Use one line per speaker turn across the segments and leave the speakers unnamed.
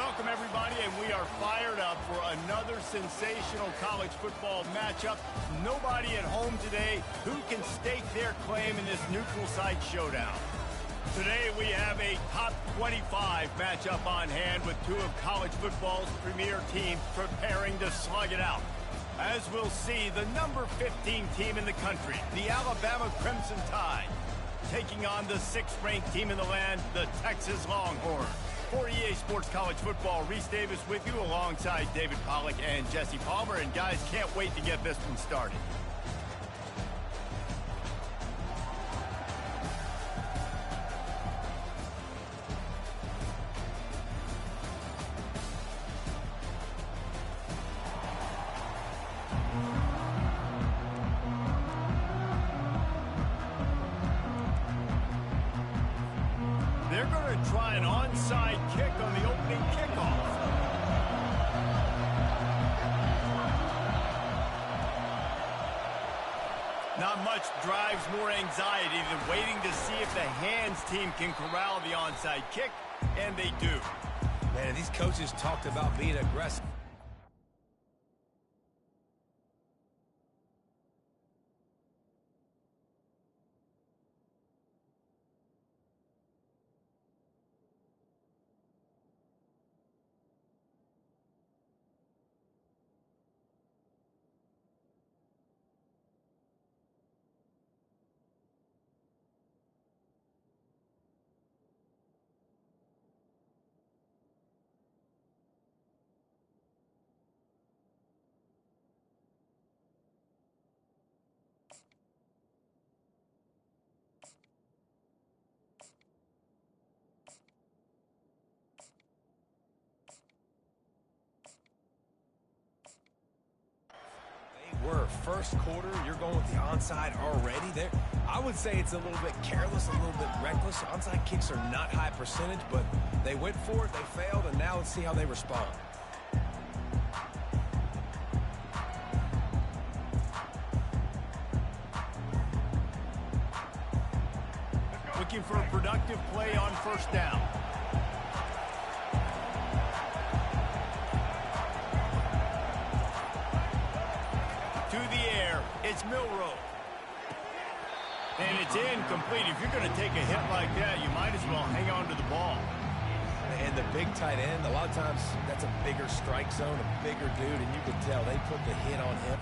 Welcome, everybody, and we are fired up for another sensational college football matchup. Nobody at home today who can stake their claim in this neutral site showdown. Today we have a top 25 matchup on hand with two of college football's premier teams preparing to slug it out. As we'll see, the number 15 team in the country, the Alabama Crimson Tide, taking on the 6th-ranked team in the land, the Texas Longhorns. For EA Sports College Football, Reese Davis with you alongside David Pollack and Jesse Palmer. And guys, can't wait to get this one started. They're going to try an onside kick on the opening kickoff. Not much drives more anxiety than waiting to see if the hands team can corral the onside kick, and they do.
Man, these coaches talked about being aggressive. Were first quarter, you're going with the onside already there. I would say it's a little bit careless, a little bit reckless. Onside kicks are not high percentage, but they went for it, they failed, and now let's see how they respond.
Looking for a productive play on first down. To the air, it's Milroe. And it's incomplete. If you're going to take a hit like that, you might as well hang on to the ball.
And the big tight end, a lot of times that's a bigger strike zone, a bigger dude, and you can tell they put the hit on him.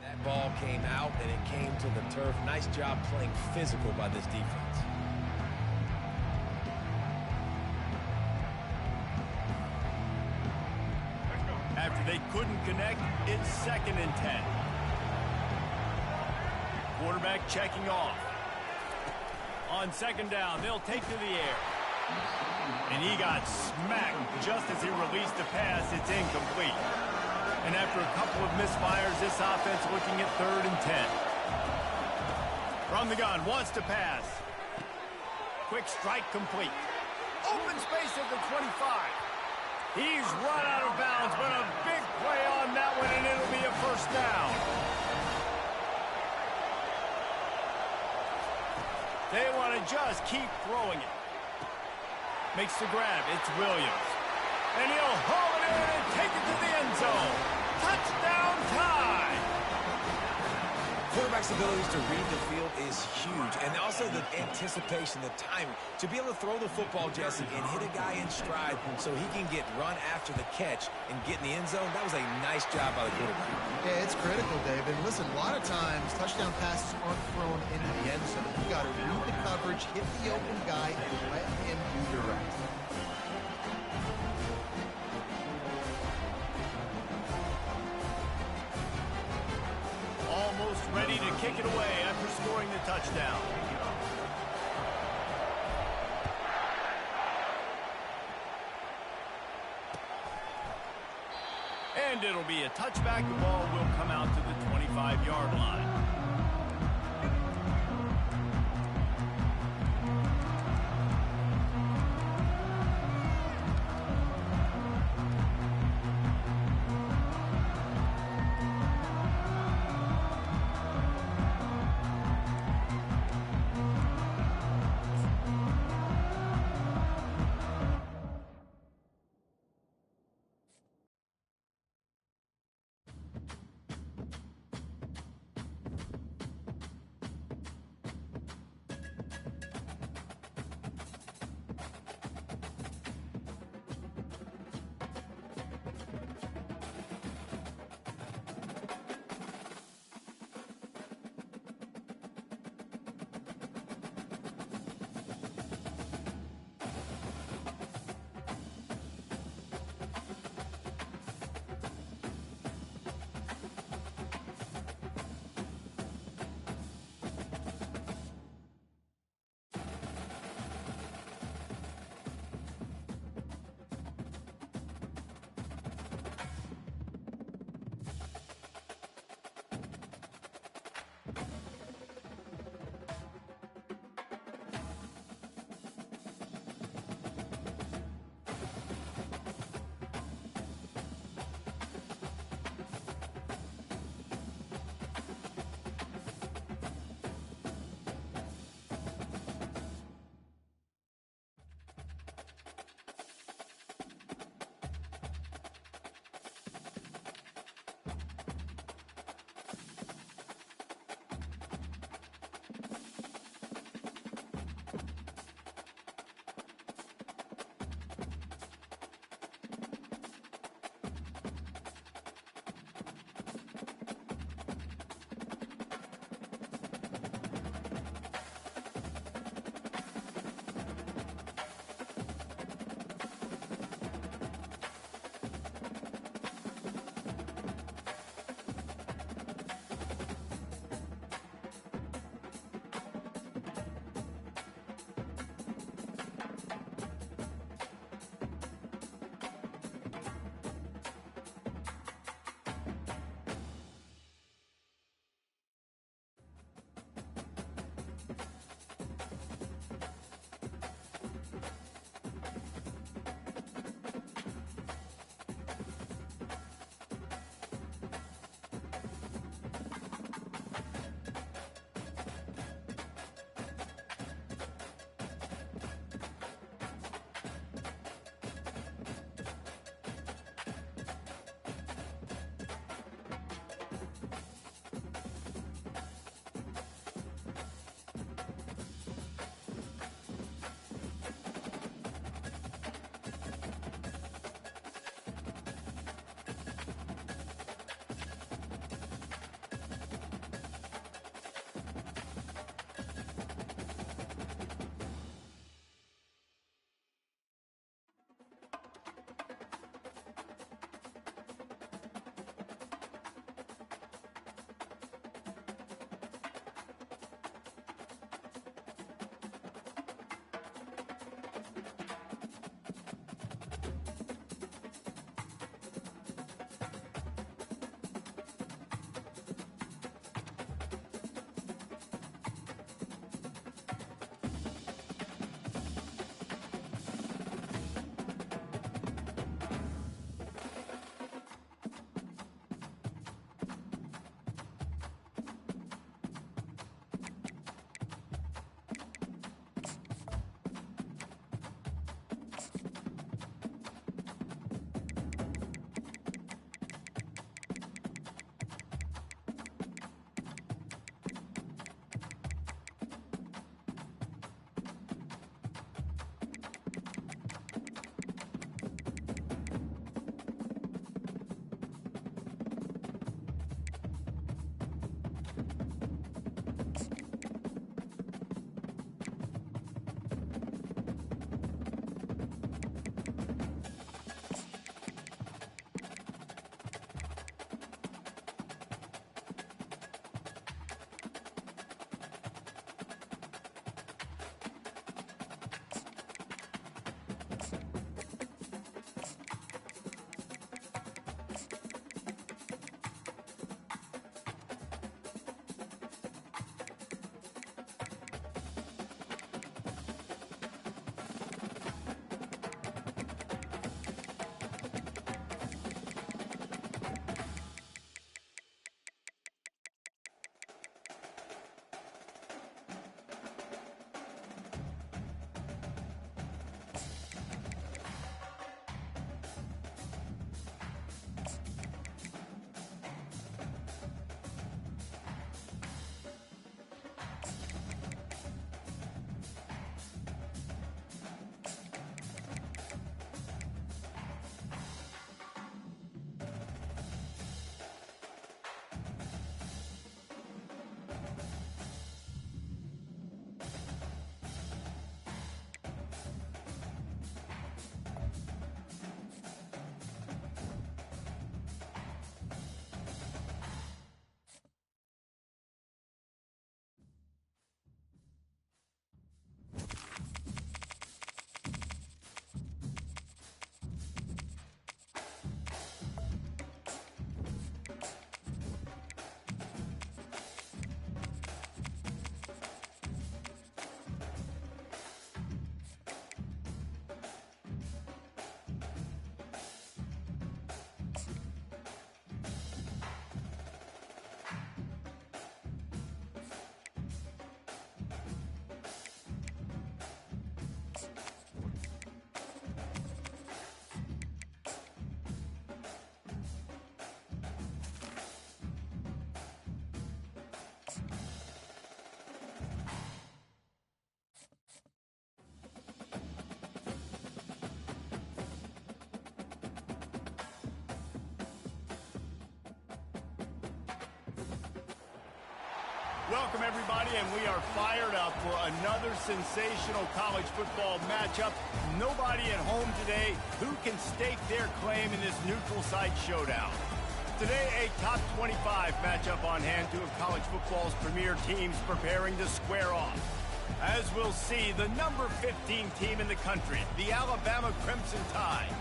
That ball came out, and it came to the turf. Nice job playing physical by this defense.
After they couldn't connect, it's 2nd and 10. Quarterback checking off. On 2nd down, they'll take to the air. And he got smacked just as he released the pass. It's incomplete. And after a couple of misfires, this offense looking at 3rd and 10. From the gun, wants to pass. Quick strike complete. Open space at the 25. He's run out of bounds, but a big play on that one, and it'll be a first down. They want to just keep throwing it. Makes the grab. It's Williams. And he'll haul it in and take it to the end zone. Touchdown Tide!
quarterback's abilities to read the field is huge, and also the anticipation, the timing. To be able to throw the football, Jesse, and hit a guy in stride so he can get run after the catch and get in the end zone, that was a nice job by the quarterback.
Yeah, it's critical, David. Listen, a lot of times touchdown passes aren't thrown into the end zone. You got to read the coverage, hit the open guy, and let him do the rest.
Almost ready to kick it away after scoring the touchdown. And it'll be a touchback. The ball will come out to the 25-yard line. Welcome, everybody, and we are fired up for another sensational college football matchup. Nobody at home today who can stake their claim in this neutral site showdown. Today, a top 25 matchup on hand, two of college football's premier teams preparing to square off. As we'll see, the number 15 team in the country, the Alabama Crimson Tide,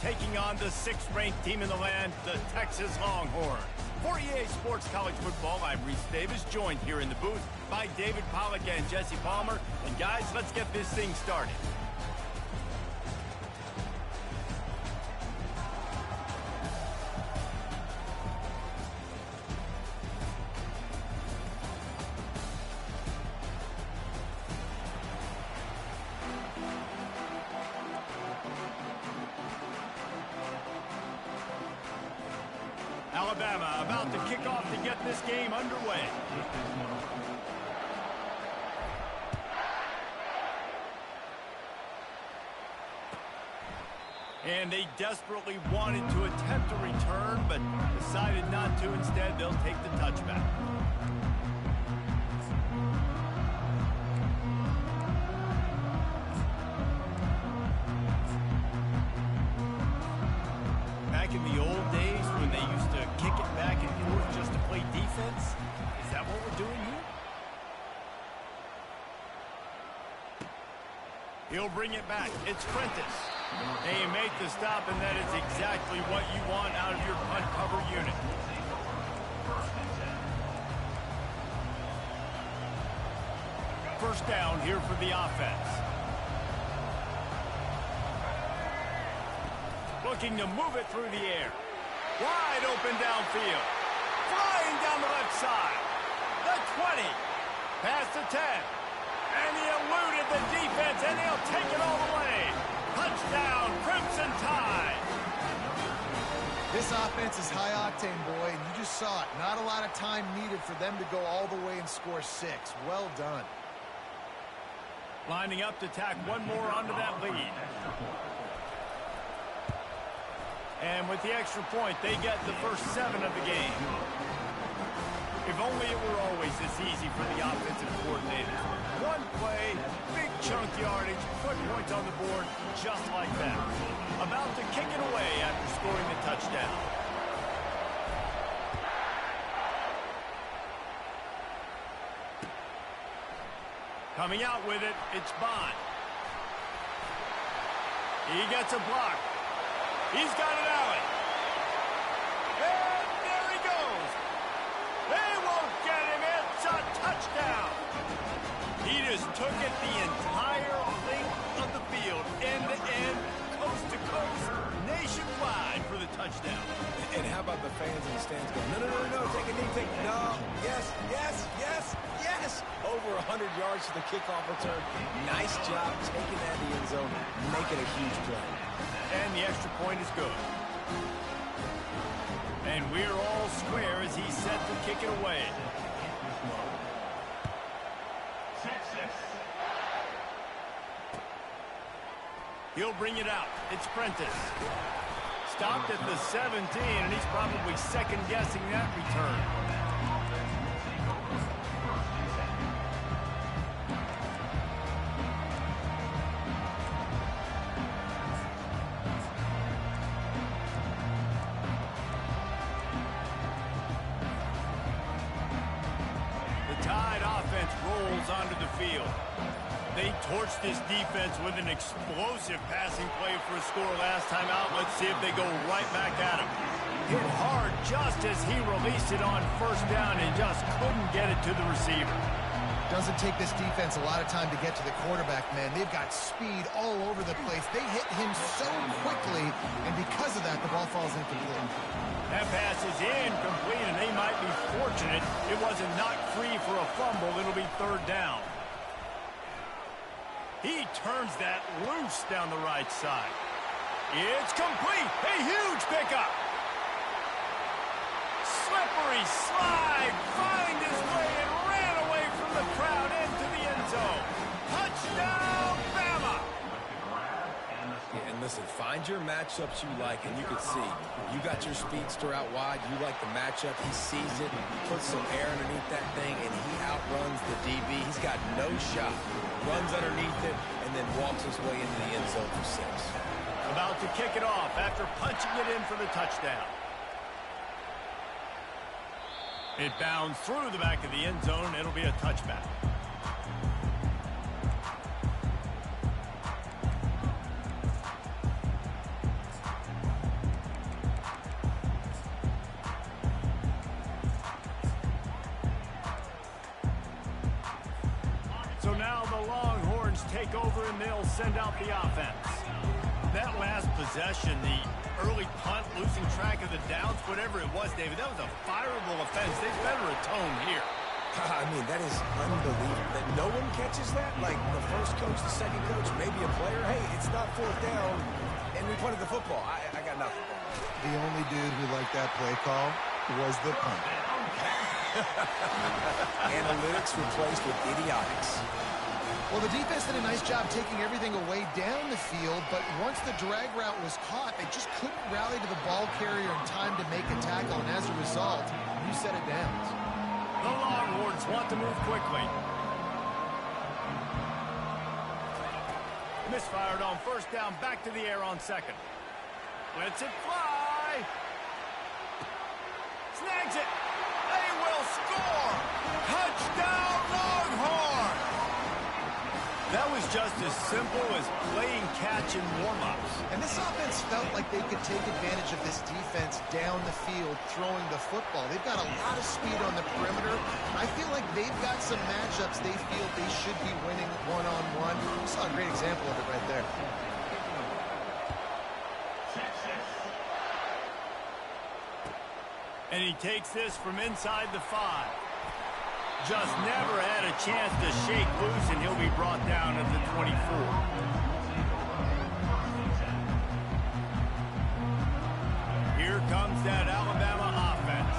taking on the 6th-ranked team in the land, the Texas Longhorns. For EA Sports College Football, I'm Reese Davis, joined here in the booth by David Pollack and Jesse Palmer. And guys, let's get this thing started. Alabama about to kick off to get this game underway. And they desperately wanted to attempt a return, but decided not to. Instead, they'll take the touchback. Back in the old days when they used to kick it back and forth just to play defense, is that what we're doing here? He'll bring it back. It's Prentice. They make the stop, and that is exactly what you want out of your punt cover unit. First down here for the offense. Looking to move it through the air. Wide open downfield. Flying down the left side. The 20. Past the 10. And he eluded the defense, and he'll take it all the way. Touchdown, Crimson Tide.
This offense is high octane, boy, and you just saw it. Not a lot of time needed for them to go all the way and score 6. Well done.
Lining up to tack one more onto that lead. And with the extra point, they get the first 7 of the game. If only it were always this easy for the offensive coordinator. One play, big chunk yardage, put points on the board just like that. About to kick it away after scoring the touchdown. Coming out with it, it's Bond. He gets a block. He's got it out. And there he goes. They won't get him. It's a touchdown. He just took it the entire length of the field, end to end, coast to coast, nationwide for the touchdown.
And how about the fans in the stands going, no, no, no, no, take a knee, take, no, yes, yes, yes, yes. Over 100 yards to the kickoff return. Nice job taking that in the end zone, making a huge play.
And the extra point is good. And we're all square as he's set to kick it away. He'll bring it out. It's Prentice. Stopped at the 17, and he's probably second-guessing that return. Rolls onto the field. They torched this defense with an explosive passing play for a score last time out. Let's see if they go right back at him. Hit hard just as he released it on first down and just couldn't get it to the receiver.
Doesn't take this defense a lot of time to get to the quarterback, man. They've got speed all over the place. They hit him so quickly, and because of that, the ball falls incomplete.
That pass is incomplete, and they might be fortunate it wasn't knocked free for a fumble. It'll be third down. He turns that loose down the right side. It's complete. A huge pickup. Slippery slide. Find his way and ran away from the crowd into the end zone. Touchdown, Bama.
And Listen, find your matchups you like, and you can see. You got your speedster out wide. You like the matchup. He sees it, puts some air underneath that thing, and he outruns the DB. He's got no shot. Runs underneath it, and then walks his way into the end zone for 6.
About to kick it off after punching it in for the touchdown. It bounds through the back of the end zone. It'll be a touchback. So now the Longhorns take over and they'll send out the offense. That last possession, the early punt, losing track of the downs, whatever it was, David, that was a fireable offense. They better atone here.
I mean, that is unbelievable that no one catches that. Like the first coach, the second coach, maybe a player. Hey, it's not 4th down, and we punted the football. I got nothing.
The only dude who liked that play call was the punter.
Analytics replaced with idiotics.
Well, the defense did a nice job taking everything away down the field, but once the drag route was caught, they just couldn't rally to the ball carrier in time to make a tackle, and as a result, you set it down.
The Longhorns want to move quickly. Misfired on 1st down, back to the air on 2nd. Lets it fly. Snags it. They will score. Touchdown, Longhorns. That was just as simple as playing catch in warm-ups.
And this offense felt like they could take advantage of this defense down the field throwing the football. They've got a lot of speed on the perimeter. I feel like they've got some matchups they feel they should be winning one-on-one. We saw a great example of it right there.
And he takes this from inside the 5. Just never had a chance to shake loose, and he'll be brought down at the 24. Here comes that Alabama offense.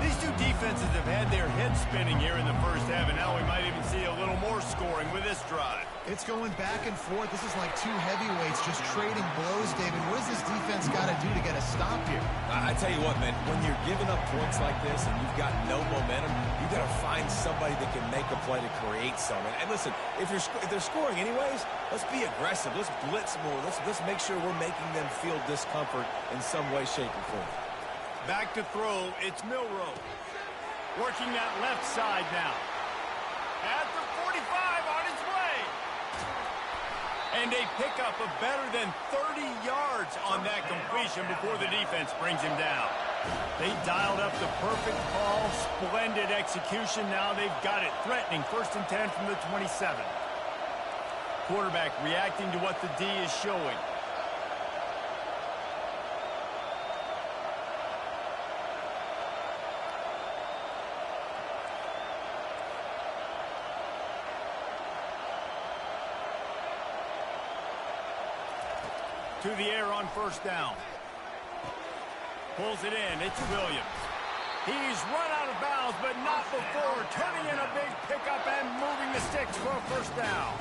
These two defenses have had their heads spinning here in the first half, and now we might even see a little more scoring with this drive.
It's going back and forth. This is like two heavyweights just trading blows, David. What does this defense got to do to get a stop here?
I tell you what, man, when you're giving up points like this and you've got no momentum, you've got to find somebody that can make a play to create something. And listen, if they're scoring anyways, let's be aggressive. Let's blitz more. Let's make sure we're making them feel discomfort in some way, shape, or form.
Back to throw, it's Milroe. Working that left side now. At the 45, on his way. And a pickup of better than 30 yards on that completion before the defense brings him down. They dialed up the perfect call, splendid execution. Now they've got it threatening 1st and 10 from the 27. Quarterback reacting to what the D is showing. To the air on 1st down. Pulls it in. It's Williams. He's run out of bounds, but not before turning in a big pickup and moving the sticks for a 1st down.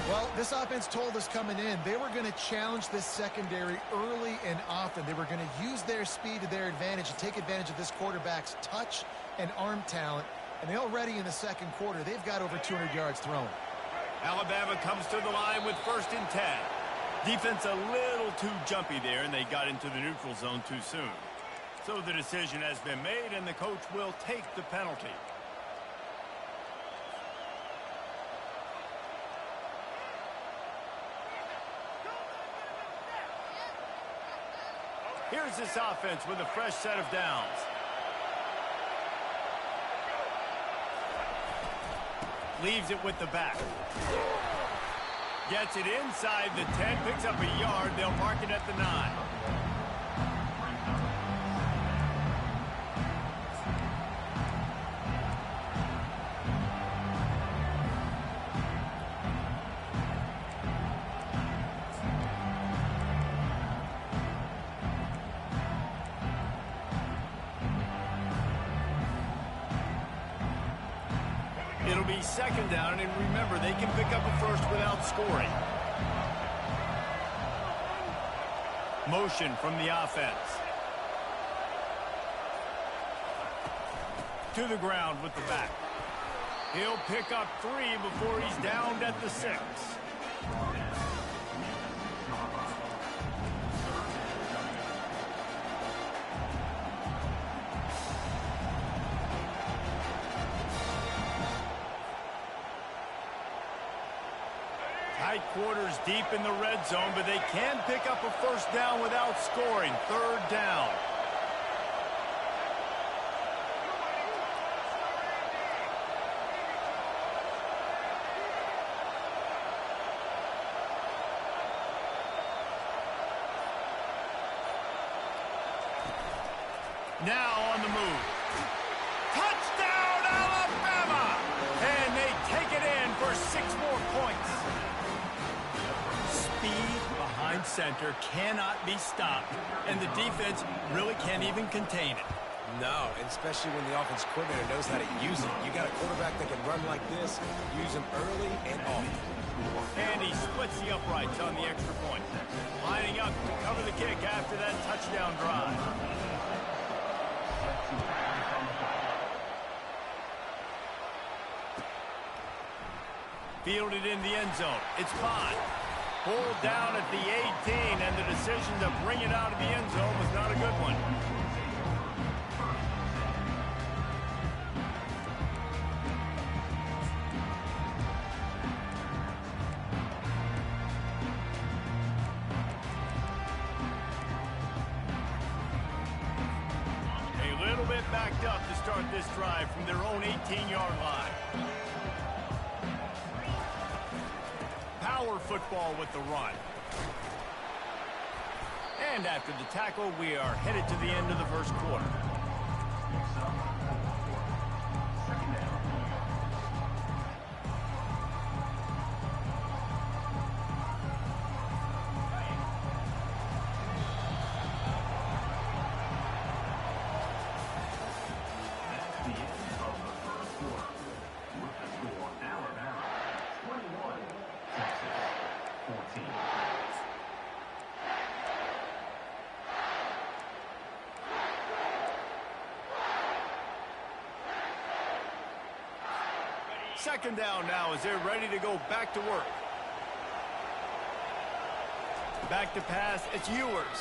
Well, this offense told us coming in they were going to challenge this secondary early and often. They were going to use their speed to their advantage and take advantage of this quarterback's touch and arm talent. And they already in the 2nd quarter, they've got over 200 yards thrown.
Alabama comes to the line with 1st and 10. Defense a little too jumpy there, and they got into the neutral zone too soon. So the decision has been made, and the coach will take the penalty. Here's this offense with a fresh set of downs. Leaves it with the back. Gets it inside the 10, picks up a yard. They'll mark it at the 9. It'll be 2nd down, and remember, they can pick up a 1st without scoring. Motion from the offense. To the ground with the back. He'll pick up 3 before he's downed at the 6. Tight quarters deep in the red zone, but they can pick up a first down without scoring. 3rd down. Now on the move. Touchdown, Alabama! And they take it in for 6 more points. Speed behind center cannot be stopped, and the defense really can't even contain it.
No, and especially when the offense coordinator knows how to use it. You got a quarterback that can run like this, use him early and often.
And he splits the uprights on the extra point. Lining up to cover the kick after that touchdown drive. Fielded in the end zone. It's Bond. Pulled down at the 18, and the decision to bring it out of the end zone was not a good one. A little bit backed up to start this drive from their own 18-yard line. Power football with the run. And after the tackle, we are headed to the end of the first quarter. Second down now as they're ready to go back to work. Back to pass, it's Ewers.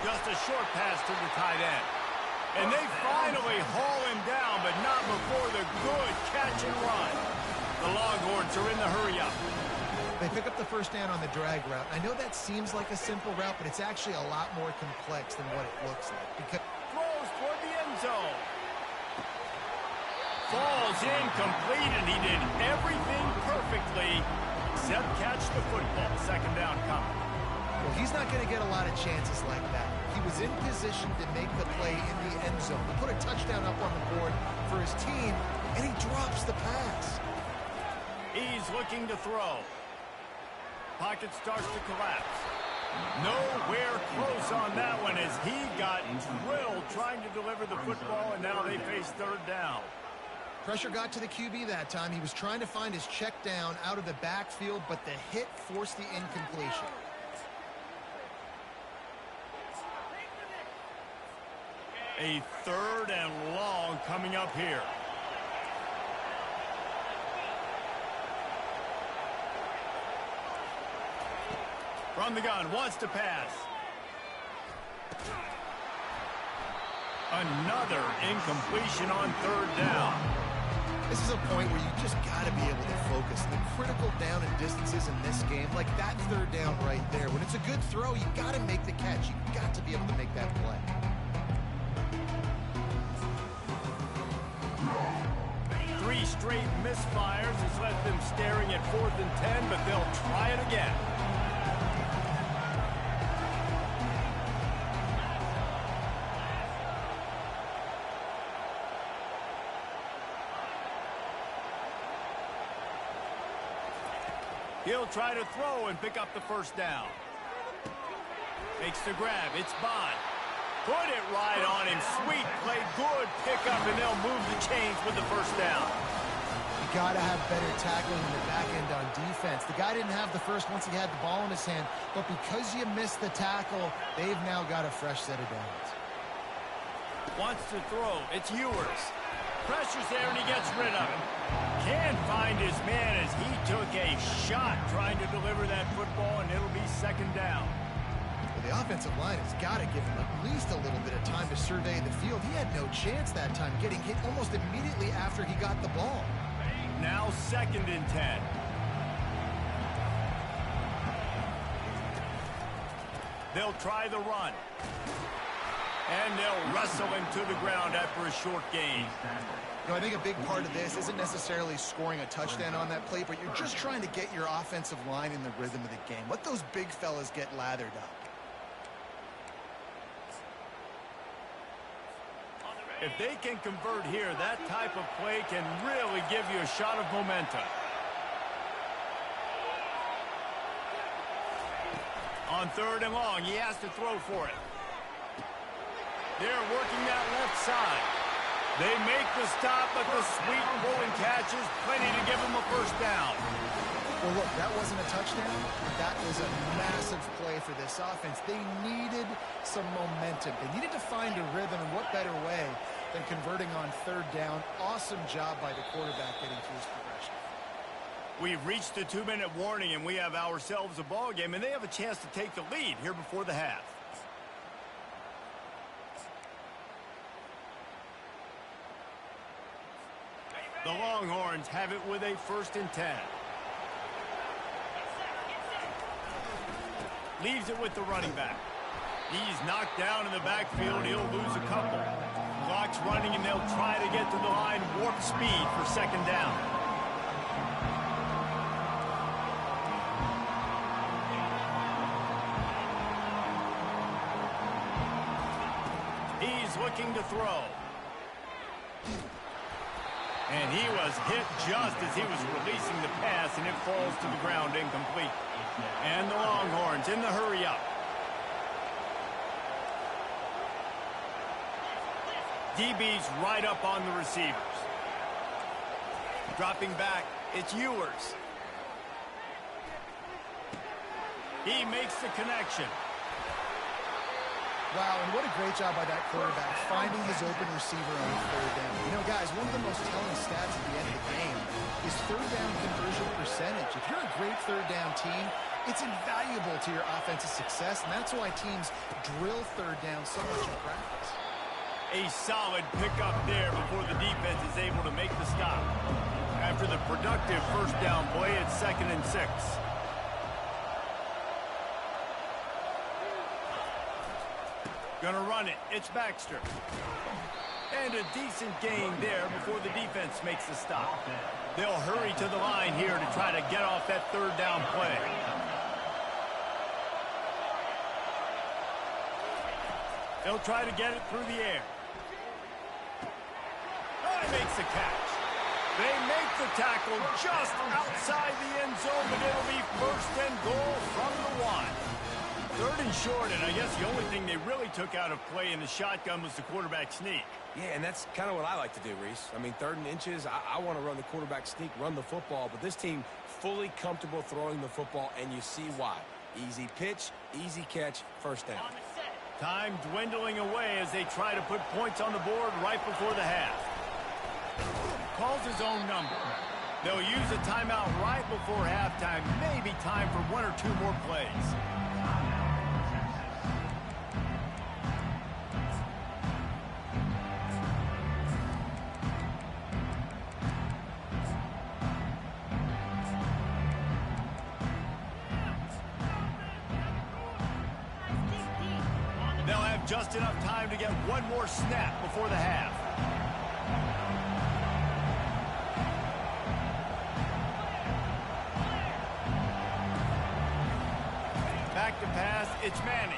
Just a short pass to the tight end. And they finally haul him down, but not before the good catch and run. The Longhorns are in the hurry-up.
They pick up the first down on the drag route. I know that seems like a simple route, but it's actually a lot more complex than what it looks like. Because
throws toward the end zone. Falls incomplete, and he did everything perfectly except catch the football. Second down coming.
Well, he's not going to get a lot of chances like that. He was in position to make the play in the end zone. He put a touchdown up on the board for his team, and he drops the pass.
He's looking to throw. Pocket starts to collapse. Nowhere close on that one as he got drilled trying to deliver the football, and now they face third down.
Pressure got to the QB that time. He was trying to find his check down out of the backfield, but the hit forced the incompletion.
A third and long coming up here. From the gun, wants to pass. Another incompletion on third down.
This is a point where you just got to be able to focus. The critical down and distances in this game, like that third down right there, when it's a good throw, you got to make the catch. You got to be able to make that play.
Three straight misfires has left them staring at 4th and 10, but they'll try it again. He'll try to throw and pick up the first down. Makes the grab. It's Bond. Put it right on him. Sweet play. Good pickup, and they'll move the chains with the first down.
got to have better tackling in the back end on defense. The guy didn't have the first once he had the ball in his hand, but because you missed the tackle, they've now got a fresh set of downs.
Wants to throw. It's Ewers. Pressure's there, and he gets rid of it. Can't find his man as he took a shot trying to deliver that football, and it'll be second down.
Well, the offensive line has got to give him at least a little bit of time to survey the field. He had no chance that time, getting hit almost immediately after he got the ball.
Now second and 10. They'll try the run. And they'll wrestle him to the ground after a short gain.
You know, I think a big part of this isn't necessarily scoring a touchdown on that play, but you're just trying to get your offensive line in the rhythm of the game. Let those big fellas get lathered up.
If they can convert here, that type of play can really give you a shot of momentum. On third and long, he has to throw for it. They're working that left side. They make the stop, but the sweet rolling catch is plenty to give them a first down.
Well, look, that wasn't a touchdown. That was a massive play for this offense. They needed some momentum. They needed to find a rhythm, and what better way than converting on third down. Awesome job by the quarterback getting through his progression.
We've reached the 2-minute warning, and we have ourselves a ball game, and they have a chance to take the lead here before the half. The Longhorns have it with a first and 10. Leaves it with the running back. He's knocked down in the backfield. He'll lose a couple. Clock's running, and they'll try to get to the line. Warp speed for second down. He's looking to throw. And he was hit just as he was releasing the pass, and it falls to the ground incomplete. And the Longhorns in the hurry up. DB's right up on the receivers. Dropping back, it's Ewers. He makes the connection.
Wow, and what a great job by that quarterback, finding his open receiver on third down. You know, guys, one of the most telling stats at the end of the game is third down conversion percentage. If you're a great third down team, it's invaluable to your offensive success, and that's why teams drill third down so much in practice.
A solid pickup there before the defense is able to make the stop. After the productive first down play, it's second and 6. Gonna run it. It's Baxter. And a decent gain there before the defense makes the stop. They'll hurry to the line here to try to get off that third down play. They'll try to get it through the air. Oh, he makes the catch. They make the tackle just outside the end zone, but it'll be first and goal from the 1. Third and short, and I guess the only thing they really took out of play in the shotgun was the quarterback sneak.
Yeah, and that's kind of what I like to do, Reese. I mean, third and inches, I want to run the quarterback sneak, run the football, but this team fully comfortable throwing the football, and you see why. Easy pitch, easy catch, first down.
Time dwindling away as they try to put points on the board right before the half. Calls his own number. They'll use a timeout right before halftime. Maybe time for 1 or 2 more plays. They'll have just enough time to get 1 more snap before the half. Back to pass, it's Manning.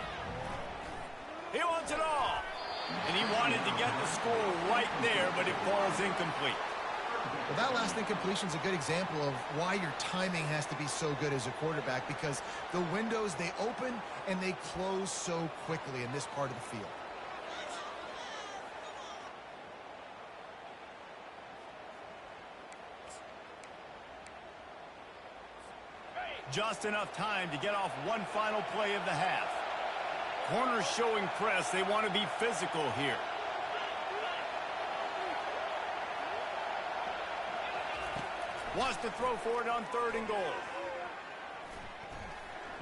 He wants it all. And he wanted to get the score right there, but it falls incomplete.
Well, that last incompletion is a good example of why your timing has to be so good as a quarterback, because the windows, they open and they close so quickly in this part of the field.
Just enough time to get off one final play of the half. Corners showing press. They want to be physical here. Wants to throw for it on 3rd and goal.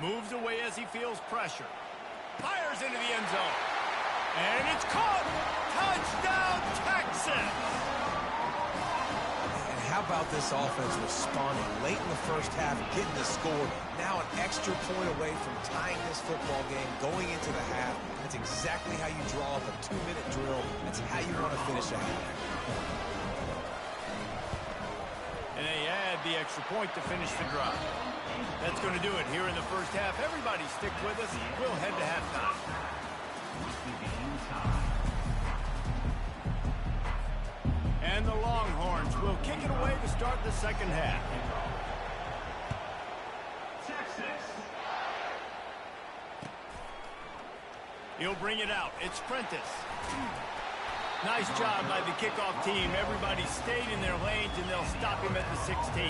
Moves away as he feels pressure. Fires into the end zone. And it's caught! Touchdown, Texas!
And how about this offense responding late in the first half, getting the score. Now an extra point away from tying this football game, going into the half. That's exactly how you draw up a 2-minute drill. That's how you want to finish a half.
And they add the extra point to finish the drive. That's going to do it here in the first half. Everybody stick with us. We'll head to halftime. And the Longhorns will kick it away to start the second half. Texas. He'll bring it out. It's Prentice. Nice job by the kickoff team. Everybody stayed in their lanes, and they'll stop him at the 16.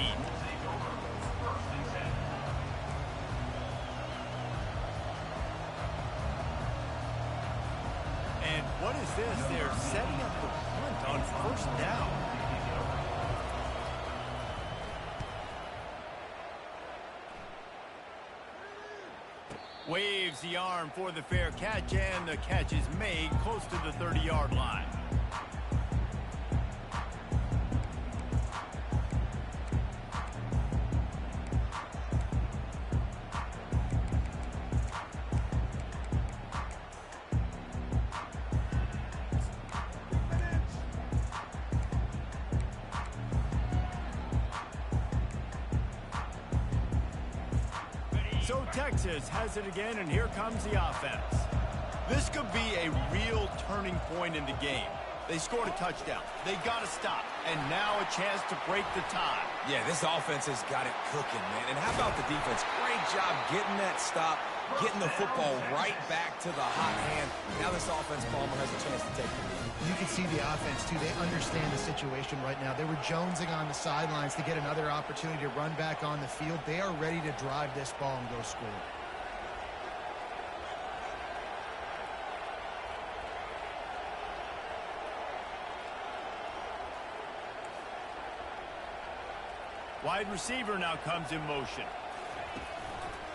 And what is this? They're setting up the punt on 1st down. Waves the arm for the fair catch, and the catch is made close to the 30-yard line. So Texas has it again, and here comes the offense. This could be a real turning point in the game. They scored a touchdown. They got to stop, and now a chance to break the tie.
Yeah, this offense has got it cooking, man. And how about the defense? Great job getting that stop, getting the football right back to the hot hand. Now this offense, Palmer, has a chance to take the lead.
You can see the offense, too. They understand the situation right now. They were jonesing on the sidelines to get another opportunity to run back on the field. They are ready to drive this ball and go score.
Wide receiver now comes in motion.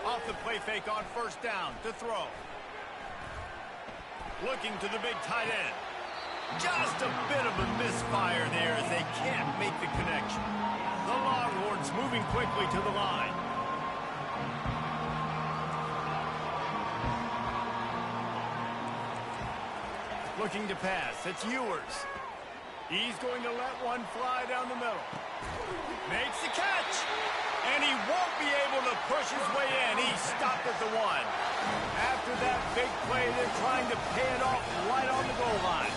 Off the play fake on 1st down to throw. Looking to the big tight end. Just a bit of a misfire there as they can't make the connection. The Longhorns moving quickly to the line. Looking to pass. It's Ewers. He's going to let one fly down the middle. Makes the catch. And he won't be able to push his way in. He stopped at the 1. After that big play, they're trying to pay it off right on the goal line.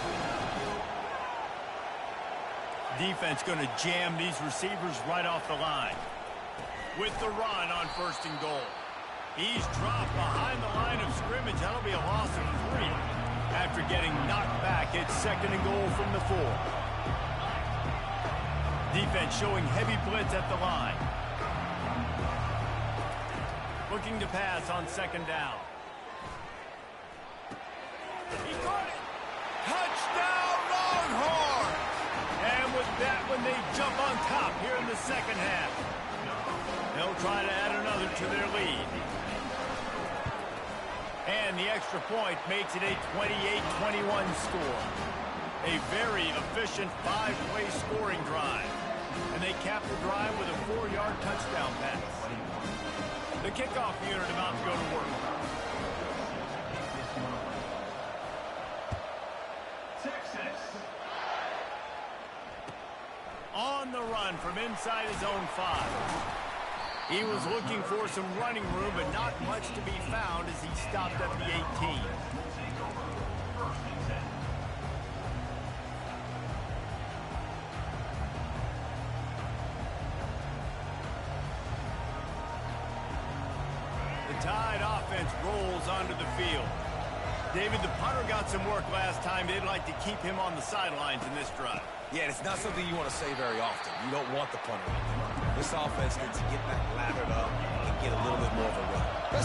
Defense going to jam these receivers right off the line. With the run on 1st and goal. He's dropped behind the line of scrimmage. That'll be a loss of 3. After getting knocked back, it's 2nd and goal from the 4. Defense showing heavy blitz at the line. Looking to pass on 2nd down. He caught it. Touchdown, Longhorn! And with that one, they jump on top here in the second half. They'll try to add another to their lead. And the extra point makes it a 28-21 score. A very efficient 5-play scoring drive. And they cap the drive with a 4-yard touchdown pass. The kickoff unit about to go to work. Texas. On the run from inside his own 5. He was looking for some running room, but not much to be found as he stopped at the 18. The Tide offense rolls onto the field. David, the punter got some work last time. They'd like to keep him on the sidelines in this drive.
Yeah, it's not something you want to say very often. You don't want the punter. This offense needs to get back lathered up and get a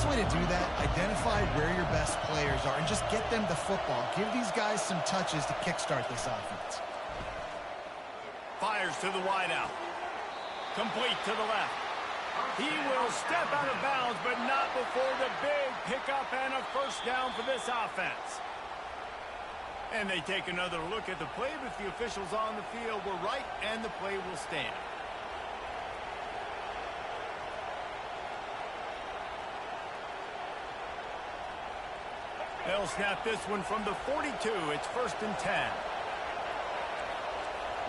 best way to do that, identify where your best players are and just get them the football. Give these guys some touches to kickstart this offense.
Fires to the wideout. Complete to the left. He will step out of bounds, but not before the big pickup and a first down for this offense. And they take another look at the play, but the officials on the field were right, and the play will stand. They'll snap this one from the 42. It's 1st and 10.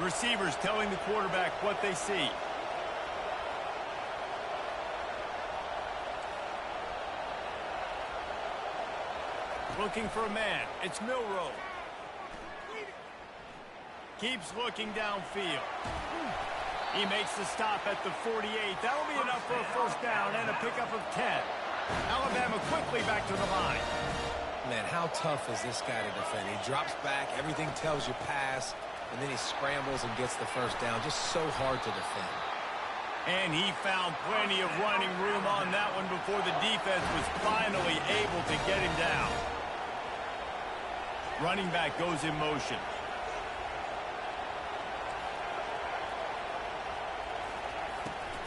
Receivers telling the quarterback what they see. Looking for a man. It's Milroe. Keeps looking downfield. He makes the stop at the 48. That'll be enough for a first down and a pickup of 10. Alabama quickly back to the line.
Man, how tough is this guy to defend? He drops back, everything tells you pass, and then he scrambles and gets the first down. Just so hard to defend.
And he found plenty of running room on that one before the defense was finally able to get him down. Running back goes in motion.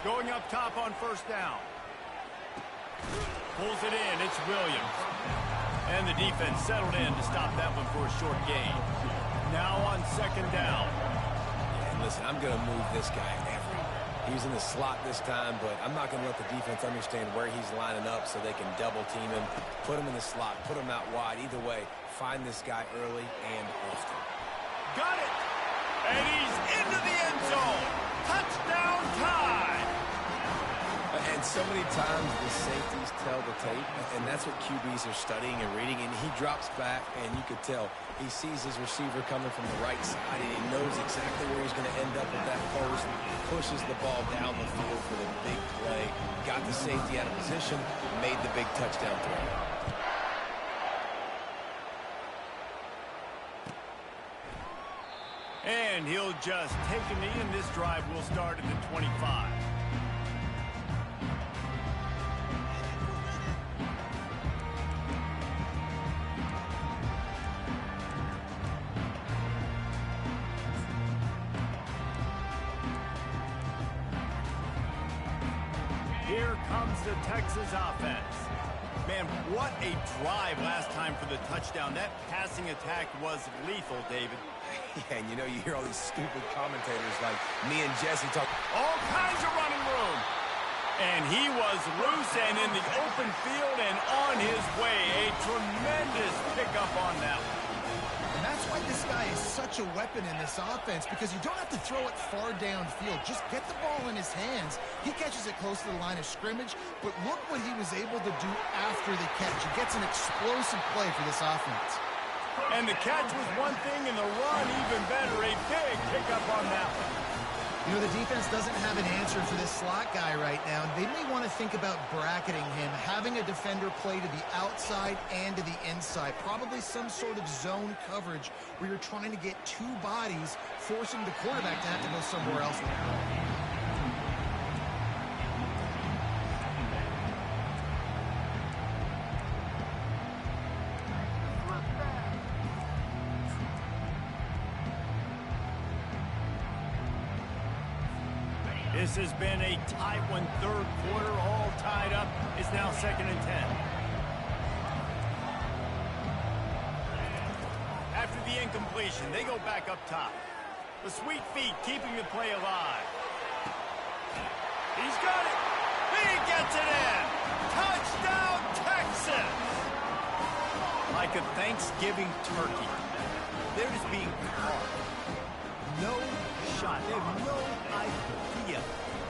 Going up top on first down. Pulls it in. It's Williams. And the defense settled in to stop that one for a short gain. Now on second down.
And listen, I'm going to move this guy everywhere. He's in the slot this time, but I'm not going to let the defense understand where he's lining up so they can double team him, put him in the slot, put him out wide. Either way, find this guy early and often.
Got it! And he's into the end zone. Touchdown time!
And so many times the safeties tell the tape, and that's what QBs are studying and reading, and he drops back, and you could tell he sees his receiver coming from the right side, and he knows exactly where he's going to end up with that post, pushes the ball down the field for the big play, got the safety out of position, made the big touchdown throw.
And he'll just take a knee, and this drive will start at the 25. Here comes the Texas offense. Man, what a drive last time for the touchdown. That passing attack was lethal, David.
Yeah, and you know, you hear all these stupid commentators like me and Jesse talk.
All kinds of running room. And he was loose and in the open field and on his way. A tremendous pickup on that one.
And that's why this guy is such a weapon in this offense, because you don't have to throw it far downfield. Just get the ball in his hands. He catches it close to the line of scrimmage, but look what he was able to do after the catch. He gets an explosive play for this offense.
And the catch was one thing, and the run even better. A big pickup on that one.
You know, the defense doesn't have an answer for this slot guy right now. They may want to think about bracketing him, having a defender play to the outside and to the inside. Probably some sort of zone coverage where you're trying to get two bodies, forcing the quarterback to have to go somewhere else with the ball.
This has been a tight one, third quarter, all tied up. It's now 2nd and 10. After the incompletion, they go back up top. The sweet feet keeping the play alive. He's got it. He gets it in. Touchdown, Texas. Like a Thanksgiving turkey. They're just being carved. No shot. They have no idea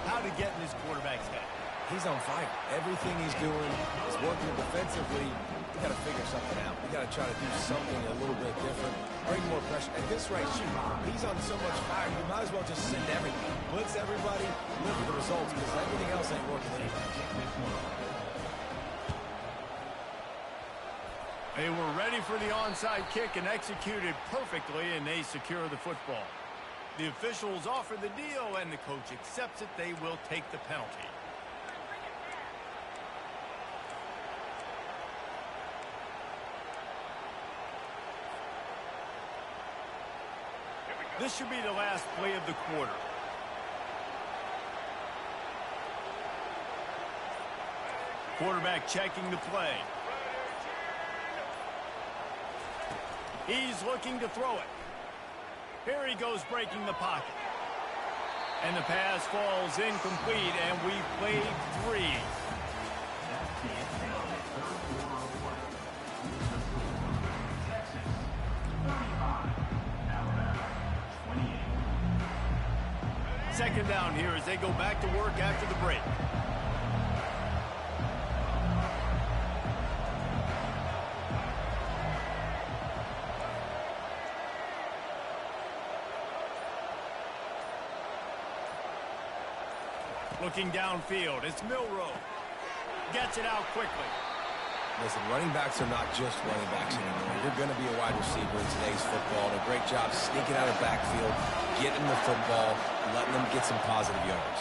how to get in this quarterback's head.
He's on fire. Everything he's doing is working defensively. We got to figure something out. We got to try to do something a little bit different. Bring more pressure. At this rate, shoot, he's on so much fire, you might as well just send everything. Blitz everybody, live with the results, because everything else ain't working anyway.
They were ready for the onside kick and executed perfectly, and they secure the football. The officials offer the deal, and the coach accepts it. They will take the penalty. This should be the last play of the quarter. Quarterback checking the play. He's looking to throw it. Here he goes, breaking the pocket. And the pass falls incomplete, and we've played 3. Second down here as they go back to work after the break. Looking downfield, it's Milroe. Gets it out quickly.
Listen, running backs are not just running backs anymore. You're going to be a wide receiver in today's football. And a great job sneaking out of backfield, getting the football, letting them get some positive yards.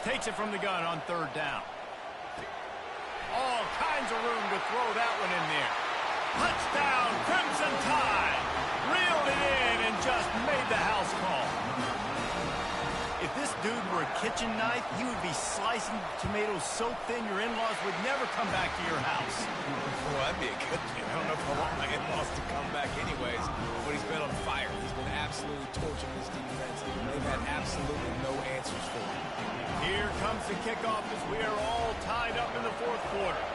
Takes it from the gun on third down. All kinds of room to throw that one in there. Touchdown, Crimson Tide. Reeled it in and just made the house call. If this dude were a kitchen knife, he would be slicing tomatoes so thin your in-laws would never come back to your house.
Well, that'd be a good thing. I don't know if I want my in-laws to come back anyways, but he's been on fire. He's been absolutely torching this defense. They've had absolutely no answers for him.
Here comes the kickoff as we are all tied up in the fourth quarter.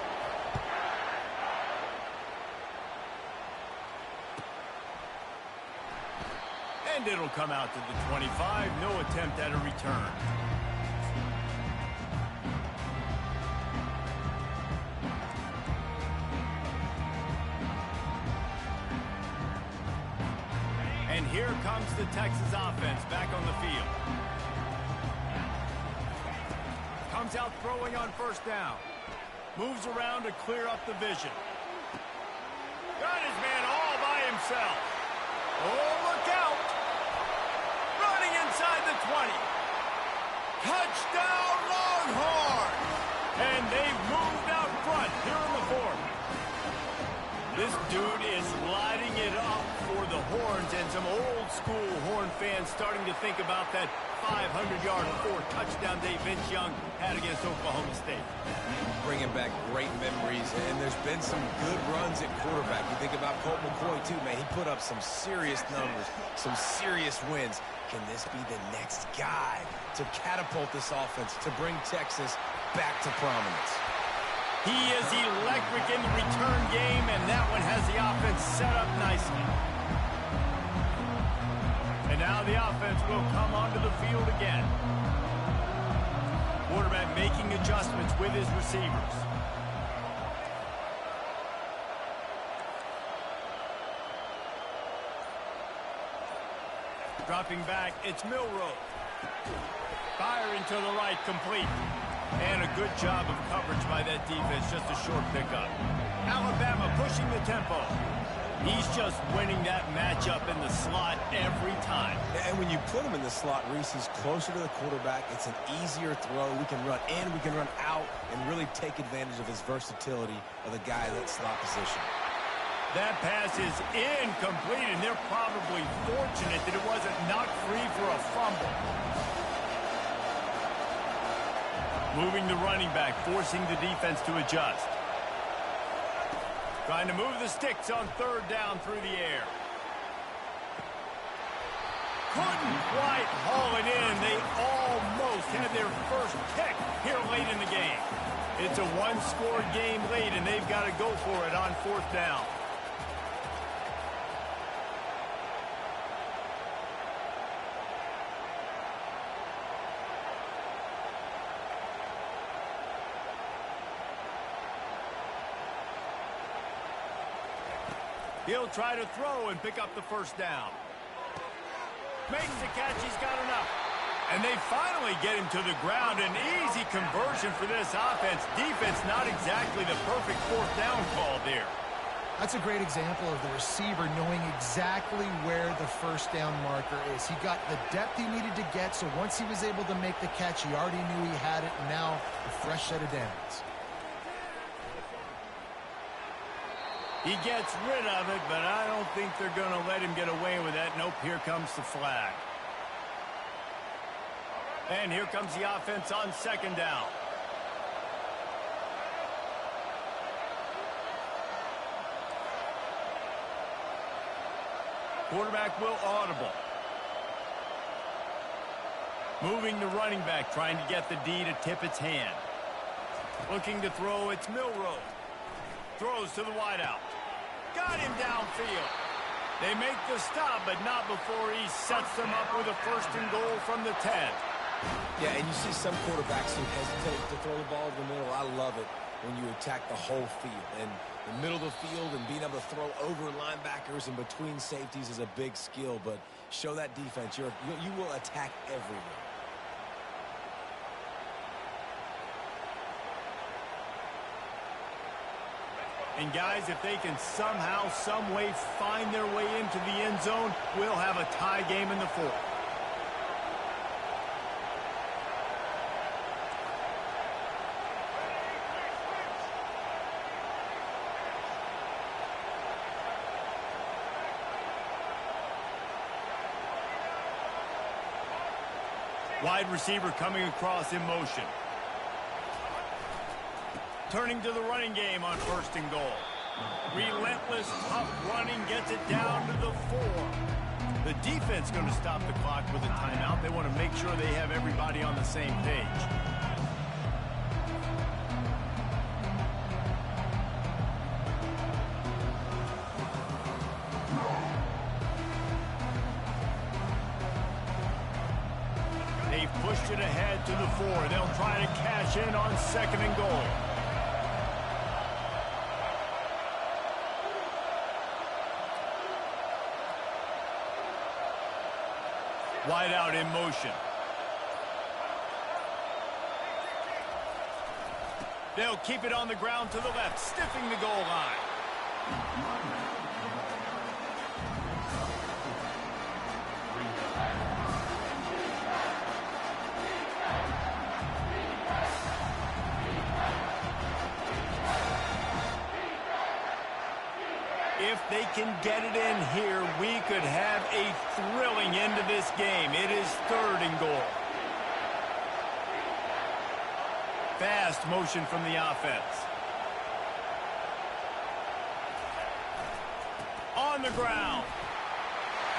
And it'll come out to the 25. No attempt at a return. And here comes the Texas offense back on the field. Comes out throwing on first down. Moves around to clear up the vision. Got his man all by himself. Oh, look out. Running inside the 20. Touchdown, Longhorns. And they've moved out front here in the fourth. This dude is lighting it up for the Horns, and some old-school Horn fans starting to think about that 500-yard 4-touchdown day Vince Young had against Oklahoma State.
Bringing back great memories, and there's been some good runs at quarterback. You think about Colt McCoy, too, man. He put up some serious numbers, some serious wins. Can this be the next guy to catapult this offense, to bring Texas back to prominence?
He is electric in the return game, and that one has the offense set up nicely. And now the offense will come onto the field again. Quarterback making adjustments with his receivers. Dropping back, it's Milroe. Firing to the right, complete. And a good job of coverage by that defense, just a short pickup. Alabama pushing the tempo. He's just winning that matchup in the slot every time.
And when you put him in the slot, Reese, he's closer to the quarterback. It's an easier throw. We can run in, we can run out, and really take advantage of his versatility of the guy in that slot position.
That pass is incomplete, and they're probably fortunate that it wasn't knocked free for a fumble. Moving the running back, forcing the defense to adjust. Trying to move the sticks on third down through the air. Couldn't quite haul it in. They almost had their first pick here late in the game. It's a one-score game late, and they've got to go for it on fourth down. He'll try to throw and pick up the first down. Makes the catch, he's got enough. And they finally get him to the ground. An easy conversion for this offense. Defense not exactly the perfect fourth down call there.
That's a great example of the receiver knowing exactly where the first down marker is. He got the depth he needed to get, so once he was able to make the catch, he already knew he had it, and now a fresh set of downs.
He gets rid of it, but I don't think they're going to let him get away with that. Nope, here comes the flag. And here comes the offense on second down. Quarterback will audible. Moving the running back, trying to get the D to tip its hand. Looking to throw, it's Milroe. Throws to the wideout. Got him downfield. They make the stop, but not before he sets them up with a first and goal from the 10.
Yeah, and you see some quarterbacks who hesitate to throw the ball in the middle. I love it when you attack the whole field. And the middle of the field and being able to throw over linebackers and between safeties is a big skill. But show that defense. You will attack everywhere.
And guys, if they can somehow, some way find their way into the end zone, we'll have a tie game in the fourth. Wide receiver coming across in motion. Turning to the running game on first and goal. Relentless, tough running gets it down to the 4. The defense going to stop the clock with a timeout. They want to make sure they have everybody on the same page. They've pushed it ahead to the 4. They'll try to cash in on second and goal. Wide out in motion. They'll keep it on the ground to the left, stiffing the goal line. If they can get it in here, we could have a thrilling end to this game. It is third and goal. Fast motion from the offense. On the ground.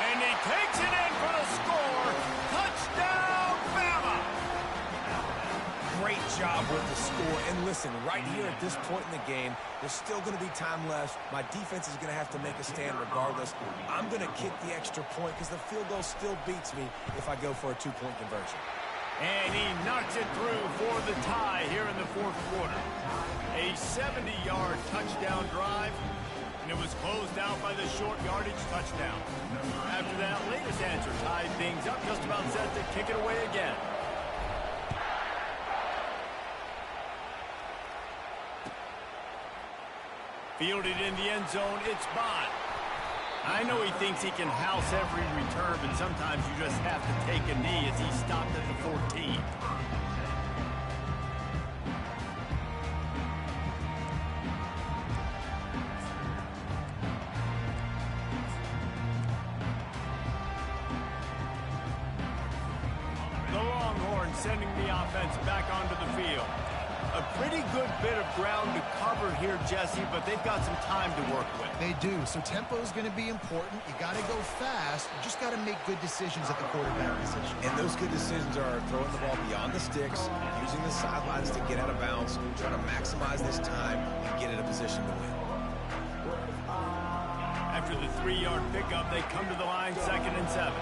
And he takes it in for the score. Touchdown, Bama!
Great job with the score. And listen, right here at this point in the game, there's still going to be time left. My defense is going to have to make a stand regardless. I'm going to kick the extra point because the field goal still beats me if I go for a two-point conversion.
And he knocks it through for the tie here in the fourth quarter. A 70-yard touchdown drive, and it was closed out by the short yardage touchdown. After that latest answer tied things up, just about set to kick it away again. Fielded in the end zone, it's Bond. I know he thinks he can house every return, but sometimes you just have to take a knee as he stopped at the 14. The Longhorns sending the offense back onto the field. A pretty good bit of ground to cover here, Jesse, but they've got some time to work with.
They do, so tempo is going to be important. You got to go fast. You just got to make good decisions at the quarterback position.
And those good decisions are throwing the ball beyond the sticks, using the sidelines to get out of bounds, trying to maximize this time and get in a position to win.
After the 3-yard pickup, they come to the line, 2nd and 7.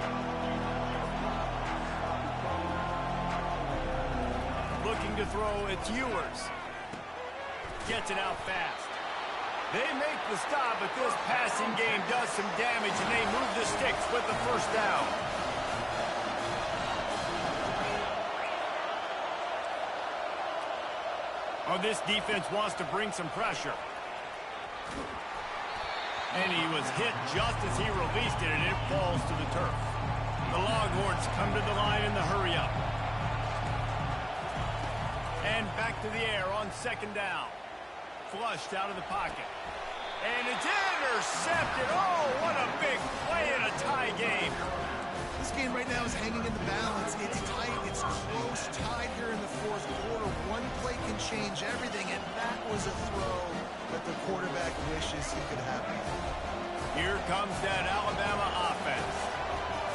Looking to throw, it's Ewers. Gets it out fast. They make the stop, but this passing game does some damage, and they move the sticks with the first down. Oh, this defense wants to bring some pressure. And he was hit just as he released it, and it falls to the turf. The Longhorns come to the line in the hurry-up. And back to the air on second down. Flushed out of the pocket. And it's intercepted. Oh, what a big play in a tie game.
This game right now is hanging in the balance. It's tight. It's close. Tied here in the fourth quarter. One play can change everything, and that was a throw that the quarterback wishes he could have made.
Here comes that Alabama offense.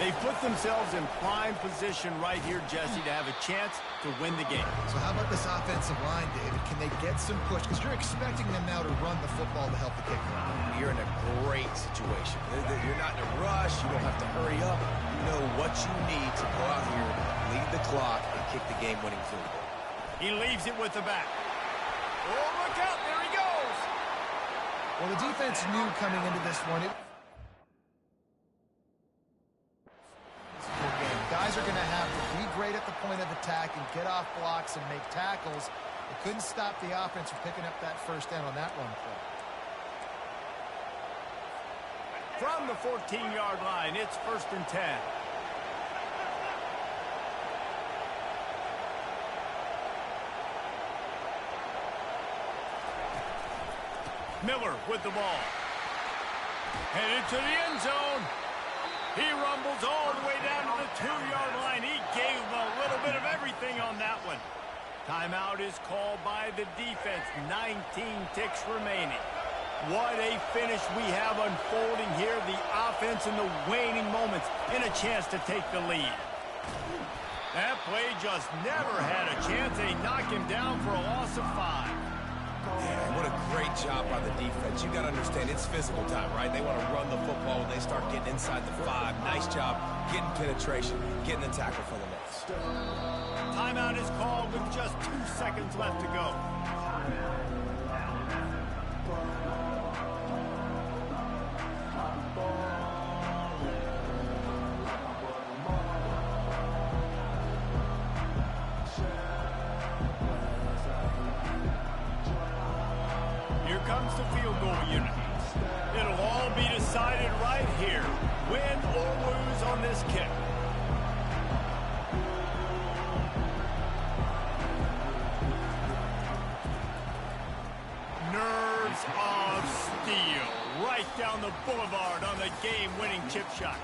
They've put themselves in prime position right here, Jesse, to have a chance to win the game.
So how about this offensive line, David? Can they get some push? Because you're expecting them now to run the football to help the kicker.
You're in a great situation. You're not in a rush. You don't have to hurry up. You know what you need to go out here, lead the clock, and kick the game-winning field goal.
He leaves it with the back. Oh, look out. There he goes.
Well, the defense knew coming into this one. Guys are going to have to be great at the point of attack and get off blocks and make tackles. They couldn't stop the offense from picking up that first down on that run play.
From the 14-yard line, it's 1st and 10. Miller with the ball. Headed to the end zone. He rumbles all the way down to the 2-yard line. He gave him a little bit of everything on that one. Timeout is called by the defense. 19 ticks remaining. What a finish we have unfolding here. The offense in the waning moments in a chance to take the lead. That play just never had a chance. They knock him down for a loss of 5.
Yeah, what a great job by the defense. You got to understand, it's physical time, right? They want to run the football when they start getting inside the 5. Nice job getting penetration, getting the tackle for the loss.
Timeout is called with just 2 seconds left to go. Comes the field goal unit. It'll all be decided right here. Win or lose on this kick. Nerves of steel. Right down the boulevard on the game-winning chip shot.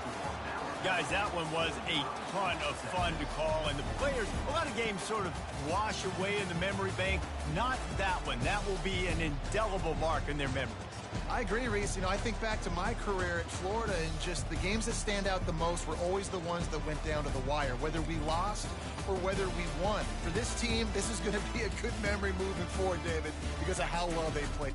Guys, that one was a ton of fun to call, and the players, a lot of games sort of wash away in the memory bank. Not that one. That will be an indelible mark in their memories.
I agree, Reese. You know, I think back to my career at Florida, and just the games that stand out the most were always the ones that went down to the wire, whether we lost or whether we won. For this team, this is going to be a good memory moving forward, David, because of how well they played.